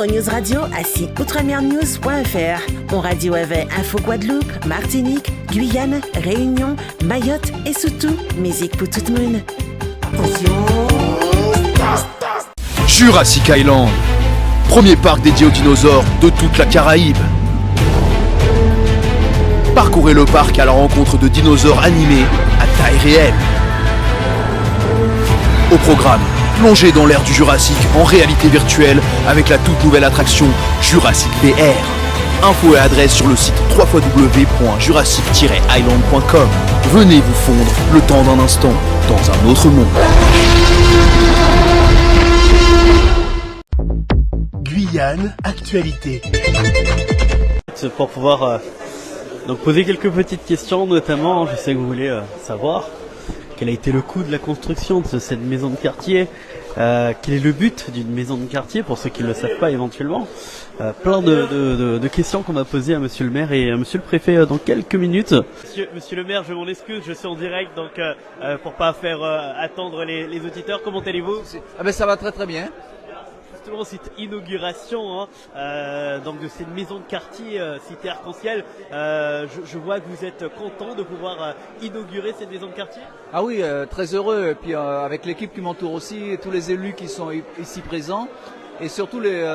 au News Radio à site outremernews.fr. On radio avec Info Guadeloupe, Martinique, Guyane, Réunion, Mayotte et surtout, musique pour tout le monde. Jurassic Island, premier parc dédié aux dinosaures de toute la Caraïbe. Parcourez le parc à la rencontre de dinosaures animés à taille réelle. Au programme, plongez dans l'ère du Jurassique en réalité virtuelle avec la toute nouvelle attraction Jurassic VR. Infos et adresse sur le site www.jurassic-island.com. Venez vous fondre le temps d'un instant dans un autre monde. Guyane, actualité. Pour pouvoir donc poser quelques petites questions, notamment, je sais que vous voulez savoir quel a été le coût de la construction de cette maison de quartier, quel est le but d'une maison de quartier, pour ceux qui ne le savent pas éventuellement. Plein de questions qu'on va poser à Monsieur le maire et à Monsieur le préfet dans quelques minutes. Monsieur le maire, je m'en excuse, je suis en direct, donc pour pas faire attendre les auditeurs, comment allez-vous? Ça va très très bien. Justement, cette inauguration donc de cette maison de quartier cité Arc-en-Ciel, je vois que vous êtes content de pouvoir inaugurer cette maison de quartier. Ah oui, très heureux, et puis avec l'équipe qui m'entoure aussi, et tous les élus qui sont ici présents, et surtout les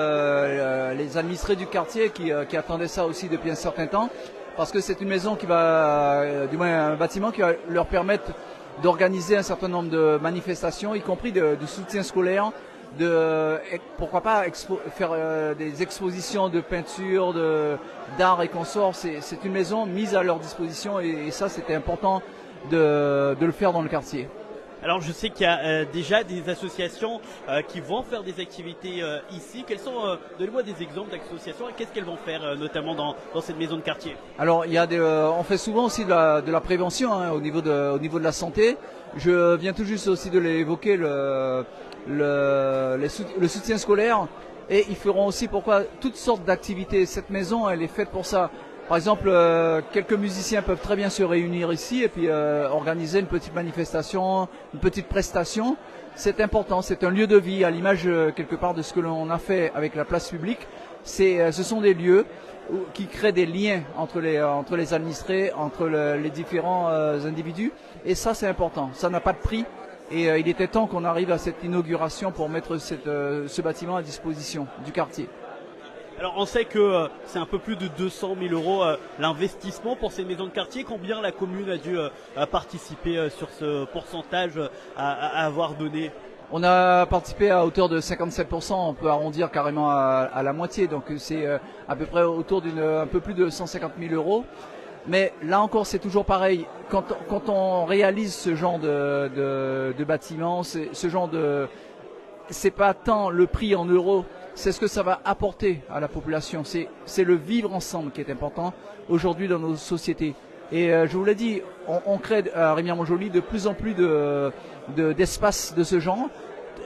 administrés du quartier qui attendaient ça aussi depuis un certain temps, parce que c'est une maison qui va, du moins un bâtiment qui va leur permettre d'organiser un certain nombre de manifestations, y compris du soutien scolaire, pourquoi pas faire des expositions de peinture, d'art et consorts. C'est une maison mise à leur disposition, et ça c'était important de le faire dans le quartier. Alors je sais qu'il y a déjà des associations qui vont faire des activités ici. Quels sont, donnez-moi des exemples d'associations et qu'est-ce qu'elles vont faire notamment dans cette maison de quartier? Alors il y a on fait souvent aussi de la prévention au niveau de la santé. Je viens tout juste aussi de l'évoquer, le soutien scolaire, et ils feront aussi toutes sortes d'activités. Cette maison, elle est faite pour ça. Par exemple, quelques musiciens peuvent très bien se réunir ici et puis organiser une petite manifestation, une petite prestation. C'est important, c'est un lieu de vie, à l'image quelque part de ce que l'on a fait avec la place publique. Ce sont des lieux qui créent des liens entre les administrés, entre les différents individus, et ça c'est important, ça n'a pas de prix. Et il était temps qu'on arrive à cette inauguration pour mettre ce bâtiment à disposition du quartier. Alors on sait que c'est un peu plus de 200 000 euros l'investissement pour ces maisons de quartier. Combien la commune a dû participer sur ce pourcentage à avoir donné? On a participé à hauteur de 57%, on peut arrondir carrément à la moitié, donc c'est à peu près autour un peu plus de 150 000 euros. Mais là encore, c'est toujours pareil. Quand on réalise ce genre de bâtiment, c'est pas tant le prix en euros, c'est ce que ça va apporter à la population. C'est le vivre ensemble qui est important aujourd'hui dans nos sociétés. Et je vous l'ai dit, on crée à Rémière-Montjoly de plus en plus d'espaces de ce genre.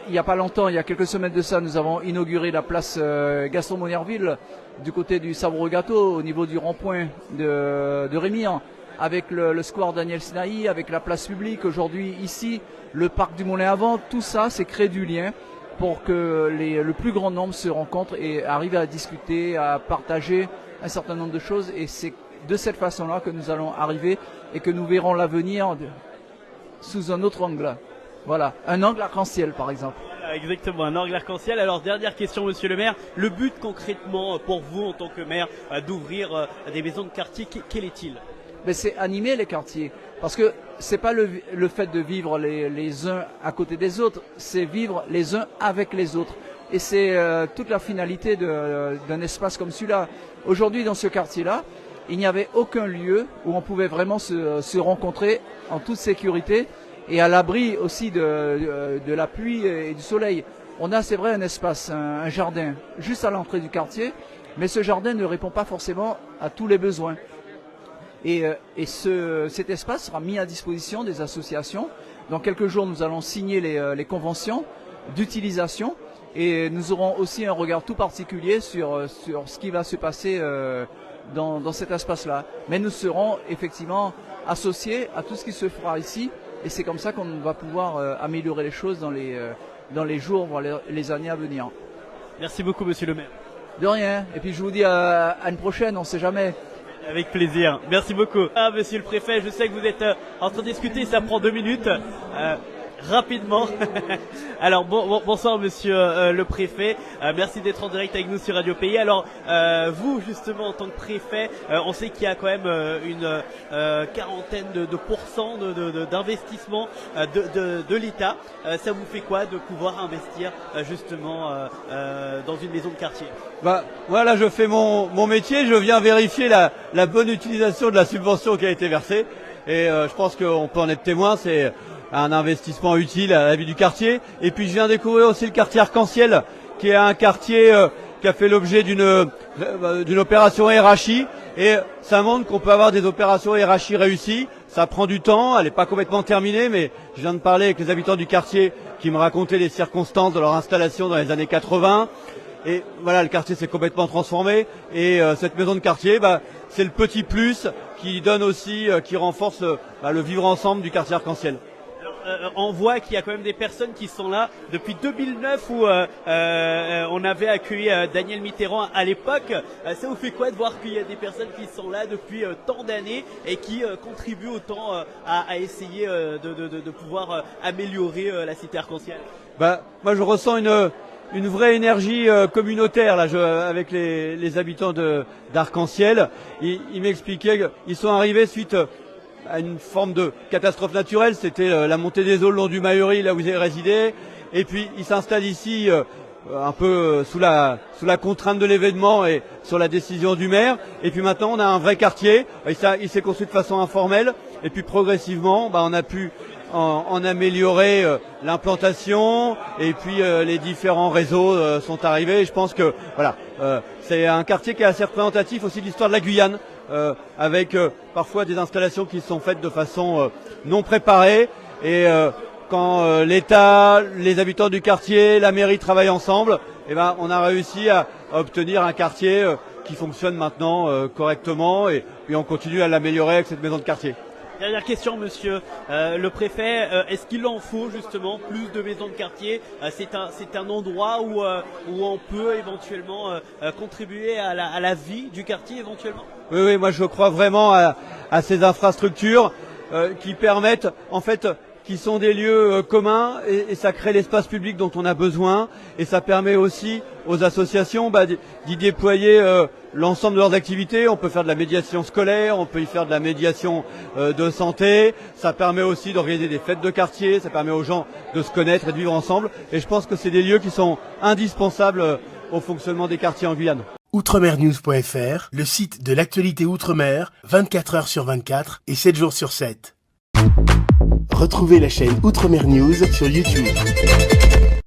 Il n'y a pas longtemps, il y a quelques semaines de ça, nous avons inauguré la place Gaston Monnerville du côté du Sabre-Gâteau, au niveau du rond-point de Rémire, avec le square Daniel Sinaï, avec la place publique aujourd'hui ici, le parc du Moulin à Vent. Tout ça, c'est créer du lien pour que le plus grand nombre se rencontre et arrive à discuter, à partager un certain nombre de choses. Et c'est de cette façon-là que nous allons arriver et que nous verrons l'avenir sous un autre angle. Voilà, un angle arc-en-ciel par exemple. Voilà, exactement, un angle arc-en-ciel. Alors dernière question monsieur le maire, le but concrètement pour vous en tant que maire d'ouvrir des maisons de quartier, quel est-il? Mais c'est animer les quartiers, parce que c'est pas le fait de vivre les uns à côté des autres, c'est vivre les uns avec les autres. Et c'est toute la finalité d'un espace comme celui-là. Aujourd'hui dans ce quartier-là, il n'y avait aucun lieu où on pouvait vraiment se rencontrer en toute sécurité et à l'abri aussi de la pluie et du soleil. On a, c'est vrai, un espace, un jardin juste à l'entrée du quartier, mais ce jardin ne répond pas forcément à tous les besoins. Et cet espace sera mis à disposition des associations. Dans quelques jours, nous allons signer les conventions d'utilisation et nous aurons aussi un regard tout particulier sur ce qui va se passer dans cet espace-là. Mais nous serons effectivement associés à tout ce qui se fera ici, et c'est comme ça qu'on va pouvoir améliorer les choses dans les jours, voire les années à venir. Merci beaucoup monsieur le maire. De rien. Et puis je vous dis à une prochaine, on sait jamais. Avec plaisir. Merci beaucoup. Ah, monsieur le préfet, je sais que vous êtes en train de discuter, ça prend 2 minutes. Rapidement. Alors bonsoir monsieur le préfet, merci d'être en direct avec nous sur Radio Pays. Alors vous justement en tant que préfet, on sait qu'il y a quand même une quarantaine de pourcents d'investissement de l'État. Ça vous fait quoi de pouvoir investir justement dans une maison de quartier? Bah voilà, je fais mon métier, je viens vérifier la bonne utilisation de la subvention qui a été versée et je pense qu'on peut en être témoin. C'est un investissement utile à la vie du quartier. Et puis je viens découvrir aussi le quartier Arc-en-Ciel, qui est un quartier qui a fait l'objet d'une opération RHI. Et ça montre qu'on peut avoir des opérations RHI réussies. Ça prend du temps, elle n'est pas complètement terminée, mais je viens de parler avec les habitants du quartier qui me racontaient les circonstances de leur installation dans les années 80. Et voilà, le quartier s'est complètement transformé. Et cette maison de quartier, c'est le petit plus qui donne aussi, qui renforce le vivre ensemble du quartier Arc-en-Ciel. On voit qu'il y a quand même des personnes qui sont là depuis 2009 où on avait accueilli Daniel Mitterrand à l'époque. Ça vous fait quoi de voir qu'il y a des personnes qui sont là depuis tant d'années et qui contribuent autant à essayer de pouvoir améliorer la cité Arc-en-Ciel? Moi je ressens une vraie énergie communautaire là, avec les habitants d'Arc-en-Ciel. Ils m'expliquaient qu'ils sont arrivés suite à une forme de catastrophe naturelle, c'était la montée des eaux le long du Mahury, là où ils résidaient, et puis ils s'installent ici un peu sous la contrainte de l'événement et sur la décision du maire, et puis maintenant on a un vrai quartier, il s'est construit de façon informelle, et puis progressivement on a pu en améliorer l'implantation, et puis les différents réseaux sont arrivés, et je pense que voilà, c'est un quartier qui est assez représentatif aussi de l'histoire de la Guyane, avec parfois des installations qui sont faites de façon non préparée et quand l'État, les habitants du quartier, la mairie travaillent ensemble, on a réussi à obtenir un quartier qui fonctionne maintenant correctement et puis on continue à l'améliorer avec cette maison de quartier. Dernière question, monsieur le préfet. Est-ce qu'il en faut justement plus de maisons de quartier? C'est un endroit où on peut éventuellement contribuer à la vie du quartier éventuellement? Oui, moi je crois vraiment à ces infrastructures qui permettent, en fait, qui sont des lieux communs et ça crée l'espace public dont on a besoin et ça permet aussi aux associations d'y déployer l'ensemble de leurs activités. On peut faire de la médiation scolaire, on peut y faire de la médiation de santé, ça permet aussi d'organiser des fêtes de quartier, ça permet aux gens de se connaître et de vivre ensemble et je pense que c'est des lieux qui sont indispensables au fonctionnement des quartiers en Guyane. Outremernews.fr, le site de l'actualité Outre-mer, 24 heures sur 24 et 7 jours sur 7. Retrouvez la chaîne Outremer News sur YouTube.